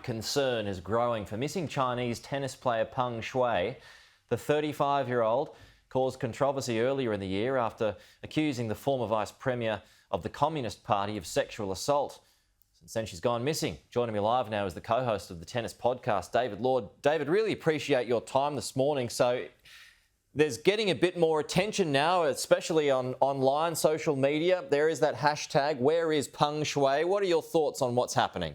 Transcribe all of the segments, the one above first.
Concern is growing for missing Chinese tennis player Peng Shuai. The 35-year-old caused controversy earlier in the year after accusing the former vice premier of the Communist Party of sexual assault. Since then, she's gone missing. Joining me live now is the co-host of the tennis podcast, David Lord. David, really appreciate your time this morning. So there's getting a bit more attention now, especially on online social media. There is that hashtag, where is Peng Shuai? What are your thoughts on what's happening?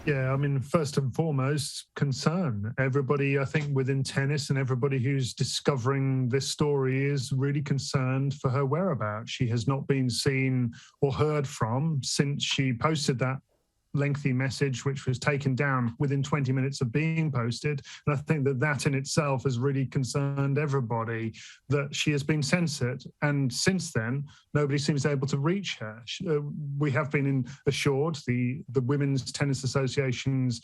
Yeah, I mean, first and foremost, concern. Everybody, I think, within tennis and everybody who's discovering this story is really concerned for her whereabouts. She has not been seen or heard from since she posted that lengthy message, which was taken down within 20 minutes of being posted. And I think that in itself has really concerned everybody, that she has been censored. And since then, nobody seems able to reach her. We have been assured, the Women's Tennis Association's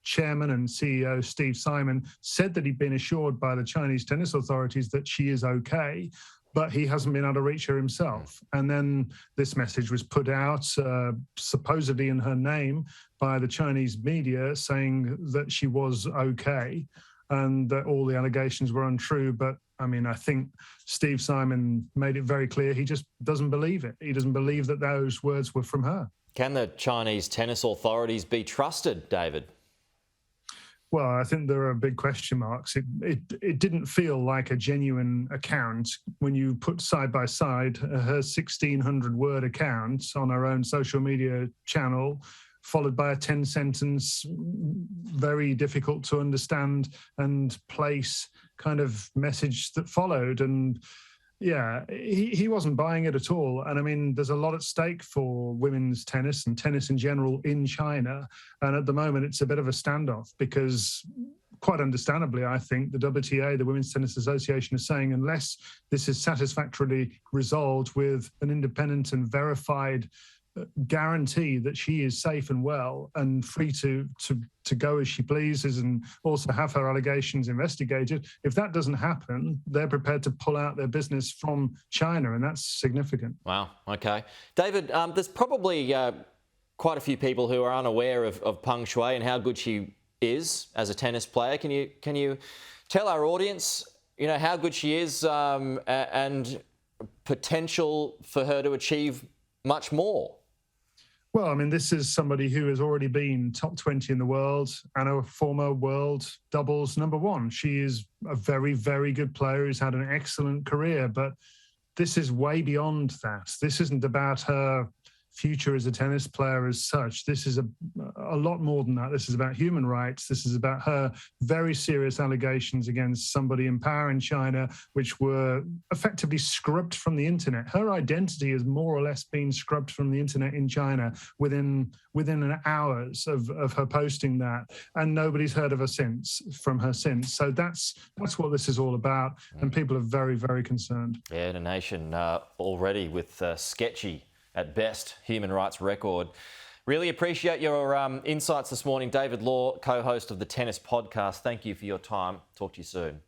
chairman and CEO, Steve Simon, said that he'd been assured by the Chinese tennis authorities that she is okay, but he hasn't been able to reach her himself. And then this message was put out, supposedly in her name, by the Chinese media, saying that she was okay and that all the allegations were untrue. But I mean, I think Steve Simon made it very clear he just doesn't believe it. He doesn't believe that those words were from her. Can the Chinese tennis authorities be trusted, David? Well, I think there are big question marks. It didn't feel like a genuine account when you put side by side her 1,600-word account on her own social media channel, followed by a 10-sentence, very difficult to understand and place kind of message that followed. And yeah, he wasn't buying it at all. And I mean, there's a lot at stake for women's tennis and tennis in general in China. And at the moment, it's a bit of a standoff because, quite understandably, I think the WTA, the Women's Tennis Association, is saying unless this is satisfactorily resolved with an independent and verified guarantee that she is safe and well and free to go as she pleases and also have her allegations investigated. If that doesn't happen, they're prepared to pull out their business from China, and that's significant. Wow. Okay. David, there's probably quite a few people who are unaware of Peng Shuai and how good she is as a tennis player. Can you tell our audience, how good she is and potential for her to achieve much more? Well, I mean, this is somebody who has already been top 20 in the world and a former world doubles #1. She is a very, very good player who's had an excellent career, but this is way beyond that. This isn't about her future as a tennis player as such. This is a lot more than that. This is about human rights. This is about her very serious allegations against somebody in power in China, which were effectively scrubbed from the internet. Her identity has more or less been scrubbed from the internet in China within an hours of her posting that, and nobody's heard of her from her since. So that's what this is all about, and people are very, very concerned. Yeah, the nation already with sketchy at best human rights record. Really appreciate your insights this morning. David Law, co-host of the Tennis Podcast. Thank you for your time. Talk to you soon.